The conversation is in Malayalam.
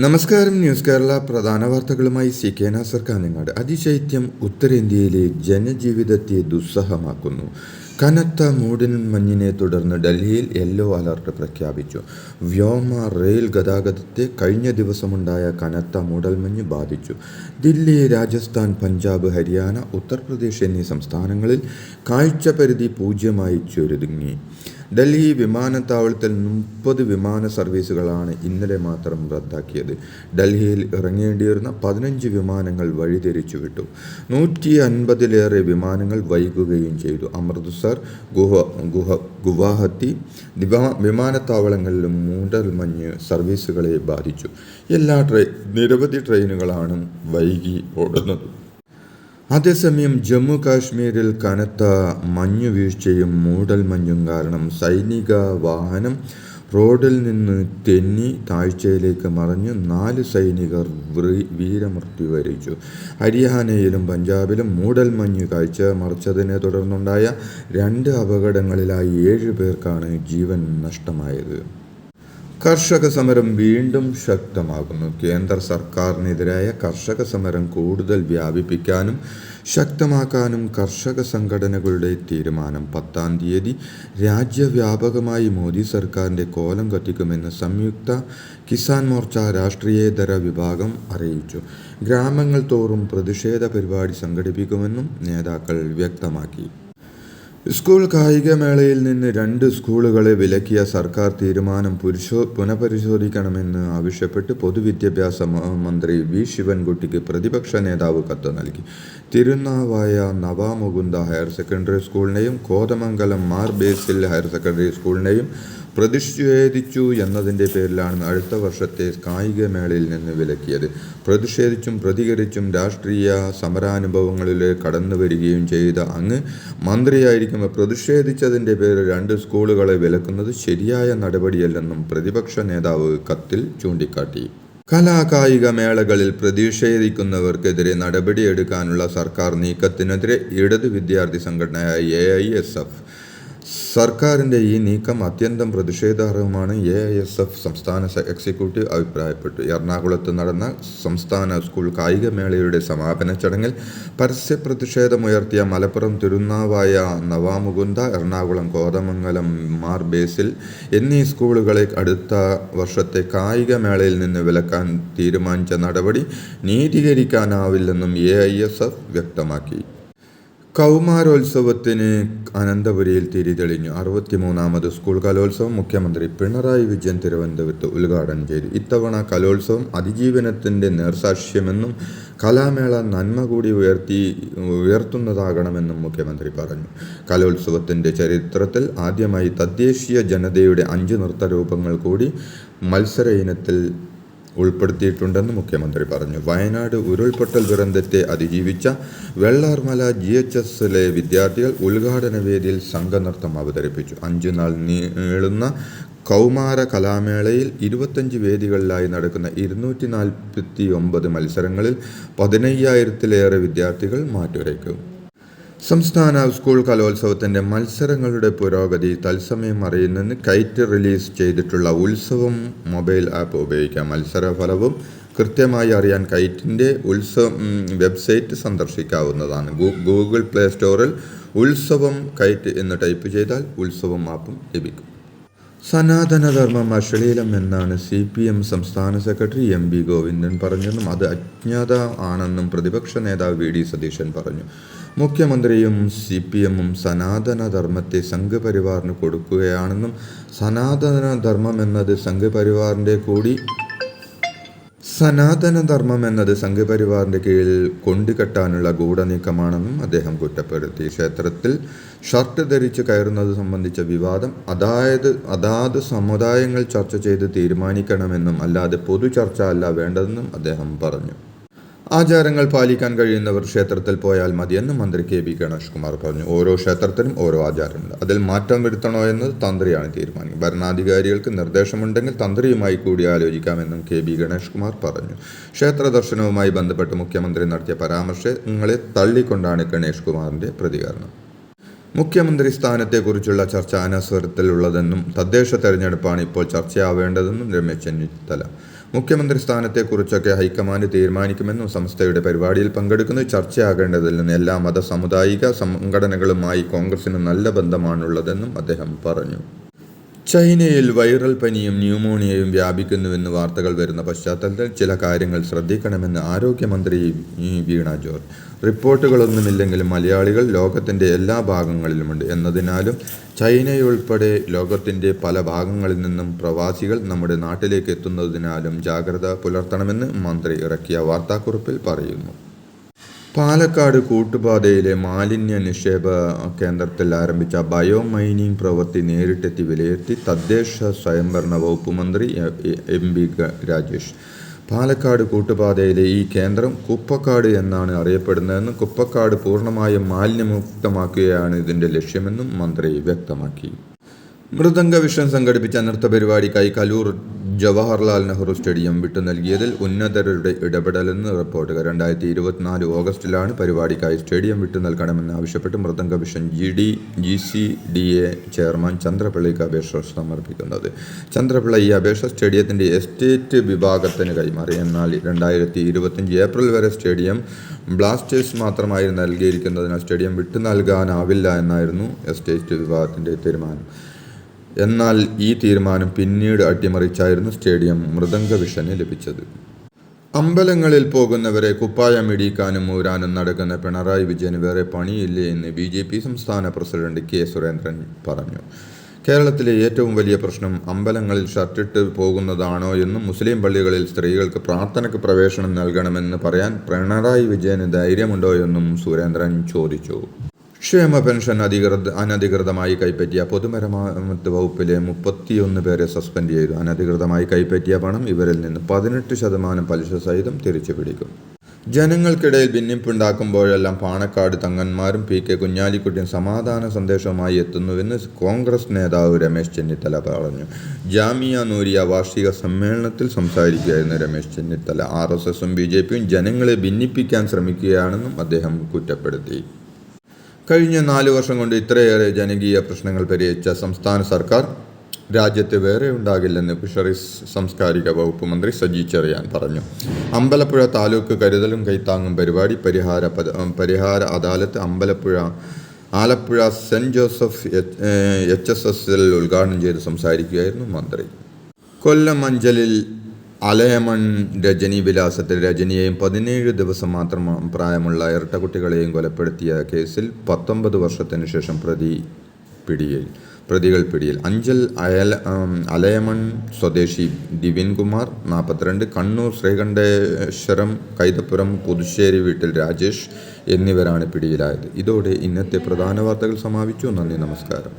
നമസ്കാരം. ന്യൂസ് കേരള പ്രധാന വാർത്തകളുമായി CK നാസർ കാഞ്ഞങ്ങാട്. അതിശൈത്യം ഉത്തരേന്ത്യയിലെ ജനജീവിതത്തെ ദുസ്സഹമാക്കുന്നു. കനത്ത മൂടൽമഞ്ഞിനെ തുടർന്ന് ഡൽഹിയിൽ യെല്ലോ അലർട്ട് പ്രഖ്യാപിച്ചു. വ്യോമ റെയിൽ ഗതാഗതത്തെ കഴിഞ്ഞ ദിവസമുണ്ടായ കനത്ത മൂടൽമഞ്ഞ് ബാധിച്ചു. ദില്ലി, രാജസ്ഥാൻ, പഞ്ചാബ്, ഹരിയാന, ഉത്തർപ്രദേശ് എന്നീ സംസ്ഥാനങ്ങളിൽ കാഴ്ചപരിധി 0 ചുരുങ്ങി. ഡൽഹി വിമാനത്താവളത്തിൽ 30 വിമാന സർവീസുകളാണ് ഇന്നലെ മാത്രം റദ്ദാക്കിയത്. ഡൽഹിയിൽ ഇറങ്ങേണ്ടിയിരുന്ന 15 വിമാനങ്ങൾ വഴിതിരിച്ചുവിട്ടു. 150-ലേറെ വിമാനങ്ങൾ വൈകുകയും ചെയ്തു. അമൃത്സർ, ഗുവാഹത്തി വിമാനത്താവളങ്ങളിലും മൂടൽമഞ്ഞ് സർവീസുകളെ ബാധിച്ചു. നിരവധി ട്രെയിനുകളാണ് വൈകി ഓടുന്നത്. അതേസമയം ജമ്മു കാശ്മീരിൽ കനത്ത മഞ്ഞുവീഴ്ചയും മൂടൽമഞ്ഞും കാരണം സൈനിക വാഹനം റോഡിൽ നിന്ന് തെന്നി താഴ്ചയിലേക്ക് മറിഞ്ഞ് 4 സൈനികർ വീരമൃത്യു വരിച്ചു. ഹരിയാനയിലും പഞ്ചാബിലും മൂടൽമഞ്ഞ് കാഴ്ച മറിച്ചതിനെ തുടർന്നുണ്ടായ 2 അപകടങ്ങളിലായി 7 പേർക്കാണ് ജീവൻ നഷ്ടമായത്. കർഷക സമരം വീണ്ടും ശക്തമാകുന്നു. കേന്ദ്ര സർക്കാരിനെതിരായ കർഷക സമരം കൂടുതൽ വ്യാപിപ്പിക്കാനും ശക്തമാക്കാനും കർഷക സംഘടനകളുടെ തീരുമാനം. 10-ാം തീയതി രാജ്യവ്യാപകമായി മോദി സർക്കാരിൻ്റെ കോലം കത്തിക്കുമെന്ന് സംയുക്ത കിസാൻ മോർച്ച രാഷ്ട്രീയേതര വിഭാഗം അറിയിച്ചു. ഗ്രാമങ്ങൾ തോറും പ്രതിഷേധ പരിപാടി സംഘടിപ്പിക്കുമെന്നും നേതാക്കൾ വ്യക്തമാക്കി. സ്കൂൾ കായികമേളയിൽ നിന്ന് 2 സ്കൂളുകളെ വിലക്കിയ സർക്കാർ തീരുമാനം പുനഃപരിശോധിക്കണമെന്ന് ആവശ്യപ്പെട്ട് പൊതുവിദ്യാഭ്യാസ മന്ത്രി വി ശിവൻകുട്ടിക്ക് പ്രതിപക്ഷ നേതാവ് കത്ത് നൽകി. തിരുനാവായ നവാമുകുന്ദ ഹയർ സെക്കൻഡറി സ്കൂളിനെയും കോതമംഗലം മാർ ബേസിൽ ഹയർ സെക്കൻഡറി സ്കൂളിനെയും പ്രതിഷേധിച്ചു എന്നതിൻ്റെ പേരിലാണ് അടുത്ത വർഷത്തെ കായികമേളയിൽ നിന്ന് വിലക്കിയത്. പ്രതിഷേധിച്ചും പ്രതികരിച്ചും രാഷ്ട്രീയ സമരാനുഭവങ്ങളിലേക്ക് കടന്നു വരികയും ചെയ്ത അങ്ങ് മന്ത്രിയായിരിക്കുമ്പോൾ പ്രതിഷേധിച്ചതിൻ്റെ പേരിൽ 2 സ്കൂളുകളെ വിലക്കുന്നത് ശരിയായ നടപടിയല്ലെന്നും പ്രതിപക്ഷ നേതാവ് കത്തിൽ ചൂണ്ടിക്കാട്ടി. കലാകായിക മേളകളിൽ പ്രതിഷേധിക്കുന്നവർക്കെതിരെ നടപടിയെടുക്കാനുള്ള സർക്കാർ നീക്കത്തിനെതിരെ ഇടത് വിദ്യാർത്ഥി സംഘടനയായ AISF സർക്കാരിൻ്റെ ഈ നീക്കം അത്യന്തം പ്രതിഷേധാർഹമാണ്. AISF സംസ്ഥാന എക്സിക്യൂട്ടീവ് അഭിപ്രായപ്പെട്ടു. എറണാകുളത്ത് നടന്ന സംസ്ഥാന സ്കൂൾ കായികമേളയുടെ സമാപന ചടങ്ങിൽ പരസ്യ പ്രതിഷേധമുയർത്തിയ മലപ്പുറം തിരുനാവായ നവാമുകുന്ദ, എറണാകുളം കോതമംഗലം മാർ ബേസിൽ എന്നീ സ്കൂളുകളെ അടുത്ത വർഷത്തെ കായികമേളയിൽ നിന്ന് വിലക്കാൻ തീരുമാനിച്ച നടപടി നീതീകരിക്കാനാവില്ലെന്നും AISF വ്യക്തമാക്കി. കൗമാരോത്സവത്തിന് അനന്തപുരിയിൽ തിരിതെളിഞ്ഞു. 63ാമത് സ്കൂൾ കലോത്സവം മുഖ്യമന്ത്രി പിണറായി വിജയൻ തിരുവനന്തപുരത്ത് ഉദ്ഘാടനം ചെയ്തു. ഇത്തവണ കലോത്സവം അതിജീവനത്തിൻ്റെ നേർസാക്ഷ്യമെന്നും കലാമേള നന്മ കൂടി ഉയർത്തുന്നതാകണമെന്നും മുഖ്യമന്ത്രി പറഞ്ഞു. കലോത്സവത്തിൻ്റെ ചരിത്രത്തിൽ ആദ്യമായി തദ്ദേശീയ ജനതയുടെ 5 നൃത്തരൂപങ്ങൾ കൂടി മത്സര ഇനത്തിൽ ഉൾപ്പെടുത്തിയിട്ടുണ്ടെന്ന് മുഖ്യമന്ത്രി പറഞ്ഞു. വയനാട് ഉരുൾപൊട്ടൽ ദുരന്തത്തെ അതിജീവിച്ച വെള്ളാർമല GHSലെ വിദ്യാർത്ഥികൾ ഉദ്ഘാടന വേദിയിൽ സംഘനൃത്തം അവതരിപ്പിച്ചു. 5 നാൾ നീളുന്ന കൗമാര കലാമേളയിൽ 25 വേദികളിലായി നടക്കുന്ന 249 മത്സരങ്ങളിൽ 15,000-ലേറെ വിദ്യാർത്ഥികൾ മാറ്റുരയ്ക്കും. സംസ്ഥാന സ്കൂൾ കലോത്സവത്തിൻ്റെ മത്സരങ്ങളുടെ പുരോഗതി തത്സമയം അറിയുന്നതിന് കൈറ്റ് റിലീസ് ചെയ്തിട്ടുള്ള ഉത്സവം മൊബൈൽ ആപ്പ് ഉപയോഗിക്കാം. മത്സരഫലവും കൃത്യമായി അറിയാൻ കൈറ്റിൻ്റെ വെബ്സൈറ്റ് സന്ദർശിക്കാവുന്നതാണ്. ഗൂഗിൾ പ്ലേ സ്റ്റോറിൽ ഉത്സവം കൈറ്റ് എന്ന് ടൈപ്പ് ചെയ്താൽ ഉത്സവം ആപ്പും ലഭിക്കും. സനാതനധർമ്മം അശ്ലീലം എന്നാണ് CPM സംസ്ഥാന സെക്രട്ടറി MB ഗോവിന്ദൻ പറഞ്ഞെന്നും അത് അജ്ഞത ആണെന്നും പ്രതിപക്ഷ നേതാവ് VD സതീശൻ പറഞ്ഞു. മുഖ്യമന്ത്രിയും CPMഉം സനാതനധർമ്മത്തെ സംഘപരിവാറിന് കൊടുക്കുകയാണെന്നും സനാതനധർമ്മം എന്നത് സംഘപരിവാറിൻ്റെ കീഴിൽ കൊണ്ടുകെട്ടാനുള്ള ഗൂഢനീക്കമാണെന്നും അദ്ദേഹം കുറ്റപ്പെടുത്തി. ക്ഷേത്രത്തിൽ ഷർട്ട് ധരിച്ച് കയറുന്നത് സംബന്ധിച്ച വിവാദം അതാത് സമുദായങ്ങൾ ചർച്ച ചെയ്ത് തീരുമാനിക്കണമെന്നും അല്ലാതെ പൊതു ചർച്ച അല്ല വേണ്ടതെന്നും അദ്ദേഹം പറഞ്ഞു. ആചാരങ്ങൾ പാലിക്കാൻ കഴിയുന്നവർ ക്ഷേത്രത്തിൽ പോയാൽ മതിയെന്ന് മന്ത്രി KB ഗണേഷ് കുമാർ പറഞ്ഞു. ഓരോ ക്ഷേത്രത്തിനും ഓരോ ആചാരമുണ്ട്. അതിൽ മാറ്റം വരുത്തണോ എന്നത് തന്ത്രിയാണ് തീരുമാനിക്കുക. ഭരണാധികാരികൾക്ക് നിർദ്ദേശമുണ്ടെങ്കിൽ തന്ത്രിയുമായി കൂടി ആലോചിക്കാമെന്നും KB ഗണേഷ് കുമാർ പറഞ്ഞു. ക്ഷേത്ര ദർശനവുമായി ബന്ധപ്പെട്ട് മുഖ്യമന്ത്രി നടത്തിയ പരാമർശങ്ങളെ തള്ളിക്കൊണ്ടാണ് ഗണേഷ് കുമാറിൻ്റെ പ്രതികരണം. മുഖ്യമന്ത്രി സ്ഥാനത്തെക്കുറിച്ചുള്ള ചർച്ച അനവസരത്തിലുള്ളതെന്നും തദ്ദേശ തെരഞ്ഞെടുപ്പാണ് ഇപ്പോൾ ചർച്ചയാവേണ്ടതെന്നും രമേശ് ചെന്നിത്തല മുഖ്യമന്ത്രി സ്ഥാനത്തെക്കുറിച്ചൊക്കെ ഹൈക്കമാൻഡ് തീരുമാനിക്കുമെന്നും സംസ്ഥയുടെ പരിപാടിയിൽ പങ്കെടുക്കുന്നത് ചർച്ചയാകേണ്ടതില്ലെന്ന് എല്ലാ മത സാമുദായിക സംഘടനകളുമായി കോൺഗ്രസിന് നല്ല ബന്ധമാണുള്ളതെന്നും അദ്ദേഹം പറഞ്ഞു. ചൈനയിൽ വൈറൽ പനിയും ന്യൂമോണിയയും വ്യാപിക്കുന്നുവെന്ന് വാർത്തകൾ വരുന്ന പശ്ചാത്തലത്തിൽ ചില കാര്യങ്ങൾ ശ്രദ്ധിക്കണമെന്ന് ആരോഗ്യമന്ത്രി വീണ ജോർജ്. റിപ്പോർട്ടുകളൊന്നുമില്ലെങ്കിലും മലയാളികൾ ലോകത്തിൻ്റെ എല്ലാ ഭാഗങ്ങളിലുമുണ്ട് എന്നതിനാലും ചൈനയുൾപ്പെടെ ലോകത്തിൻ്റെ പല ഭാഗങ്ങളിൽ നിന്നും പ്രവാസികൾ നമ്മുടെ നാട്ടിലേക്ക് എത്തുന്നതിനാലും ജാഗ്രത പുലർത്തണമെന്ന് മന്ത്രി ഇറക്കിയ വാർത്താക്കുറിപ്പിൽ പറയുന്നു. പാലക്കാട് കൂട്ടുപാതയിലെ മാലിന്യ നിക്ഷേപ കേന്ദ്രത്തിൽ ആരംഭിച്ച ബയോ മൈനിങ് പ്രവൃത്തി നേരിട്ടെത്തി വിലയിരുത്തി തദ്ദേശ സ്വയംഭരണ വകുപ്പ് മന്ത്രി എം.ബി. രാജേഷ്. പാലക്കാട് കൂട്ടുപാതയിലെ ഈ കേന്ദ്രം കുപ്പക്കാട് എന്നാണ് അറിയപ്പെടുന്നതെന്നും കുപ്പക്കാട് പൂർണ്ണമായും മാലിന്യമുക്തമാക്കുകയാണ് ഇതിൻ്റെ ലക്ഷ്യമെന്നും മന്ത്രി വ്യക്തമാക്കി. മൃദംഗ വിഷൻ സംഘടിപ്പിച്ച നൃത്ത പരിപാടിക്കായി കലൂർ ജവഹർലാൽ നെഹ്റു സ്റ്റേഡിയം വിട്ടു നൽകിയതിൽ ഉന്നതരുടെ ഇടപെടലെന്ന് റിപ്പോർട്ട്. 2024 ഓഗസ്റ്റിലാണ് പരിപാടിക്കായി സ്റ്റേഡിയം വിട്ടു നൽകണമെന്ന് ആവശ്യപ്പെട്ട് മൃദംഗ വിഷൻ GCDA ചെയർമാൻ ചന്ദ്രപിള്ളയ്ക്ക് അപേക്ഷ സമർപ്പിക്കുന്നത്. ചന്ദ്രപിള്ള ഈ അപേക്ഷ സ്റ്റേഡിയത്തിൻ്റെ എസ്റ്റേറ്റ് വിഭാഗത്തിന് കൈമാറി. എന്നാൽ 2025 ഏപ്രിൽ വരെ സ്റ്റേഡിയം ബ്ലാസ്റ്റേഴ്സ് മാത്രമായി നൽകിയിരിക്കുന്നതിനാൽ സ്റ്റേഡിയം വിട്ടു നൽകാനാവില്ല എന്നായിരുന്നു എസ്റ്റേറ്റ് വിഭാഗത്തിൻ്റെ തീരുമാനം. എന്നാൽ ഈ തീരുമാനം പിന്നീട് അട്ടിമറിച്ചായിരുന്നു സ്റ്റേഡിയം മൃദംഗ വിഷന് ലഭിച്ചത്. അമ്പലങ്ങളിൽ പോകുന്നവരെ കുപ്പായം ഇടിക്കാനും ഊരാനും നടക്കുന്ന പിണറായി വിജയന് വേറെ പണിയില്ലേ എന്ന് BJP സംസ്ഥാന പ്രസിഡന്റ് K. സുരേന്ദ്രൻ പറഞ്ഞു. കേരളത്തിലെ ഏറ്റവും വലിയ പ്രശ്നം അമ്പലങ്ങളിൽ ഷർട്ടിട്ട് പോകുന്നതാണോ എന്നും മുസ്ലിം പള്ളികളിൽ സ്ത്രീകൾക്ക് പ്രാർത്ഥനയ്ക്ക് പ്രവേശനം നൽകണമെന്ന് പറയാൻ പിണറായി വിജയന് ധൈര്യമുണ്ടോ എന്നും സുരേന്ദ്രൻ ചോദിച്ചു. ക്ഷേമ പെൻഷൻ അനധികൃതമായി കൈപ്പറ്റിയ പൊതുമരാമത്ത് വകുപ്പിലെ 31 പേരെ സസ്പെൻഡ് ചെയ്തു. അനധികൃതമായി കൈപ്പറ്റിയ പണം ഇവരിൽ നിന്ന് 18% പലിശ സഹിതം തിരിച്ചു പിടിക്കും. ജനങ്ങൾക്കിടയിൽ ഭിന്നിപ്പുണ്ടാക്കുമ്പോഴെല്ലാം പാണക്കാട് തങ്ങന്മാരും P.K. കുഞ്ഞാലിക്കുട്ടിയും സമാധാന സന്ദേശവുമായി എത്തുന്നുവെന്ന് കോൺഗ്രസ് നേതാവ് രമേശ് ചെന്നിത്തല പറഞ്ഞു. ജാമിയ നൂരിയ വാർഷിക സമ്മേളനത്തിൽ സംസാരിക്കുകയായിരുന്നു രമേശ് ചെന്നിത്തല. RSSും BJPയും ജനങ്ങളെ ഭിന്നിപ്പിക്കാൻ ശ്രമിക്കുകയാണെന്നും അദ്ദേഹം കുറ്റപ്പെടുത്തി. കഴിഞ്ഞ 4 വർഷം കൊണ്ട് ഇത്രയേറെ ജനകീയ പ്രശ്നങ്ങൾ പരിഹരിച്ച സംസ്ഥാന സർക്കാർ രാജ്യത്ത് വേറെ ഉണ്ടാകില്ലെന്ന് ഫിഷറീസ് സാംസ്കാരിക വകുപ്പ് മന്ത്രി സജി ചെറിയാൻ പറഞ്ഞു. അമ്പലപ്പുഴ താലൂക്ക് കരുതലും കൈത്താങ്ങും പരിപാടി പരിഹാര അദാലത്ത് ആലപ്പുഴ സെൻറ് ജോസഫ് HSSൽ ഉദ്ഘാടനം ചെയ്ത് സംസാരിക്കുകയായിരുന്നു മന്ത്രി. കൊല്ലം അഞ്ചലിൽ അലയമൺ രജനി വിലാസത്തിൽ രജനിയെയും 17 ദിവസം മാത്രം പ്രായമുള്ള ഇരട്ടക്കുട്ടികളെയും കൊലപ്പെടുത്തിയ കേസിൽ 19 വർഷത്തിന് ശേഷം പ്രതികൾ പിടിയിൽ. അഞ്ചൽ അലയമൺ സ്വദേശി ദിവിൻകുമാർ 42, കണ്ണൂർ ശ്രീകണ്ഠേശ്വരം കൈതപ്പുറം പുതുശ്ശേരി വീട്ടിൽ രാജേഷ് എന്നിവരാണ് പിടിയിലായത്. ഇതോടെ ഇന്നത്തെ പ്രധാന വാർത്തകൾ സമാപിച്ചു. നന്ദി, നമസ്കാരം.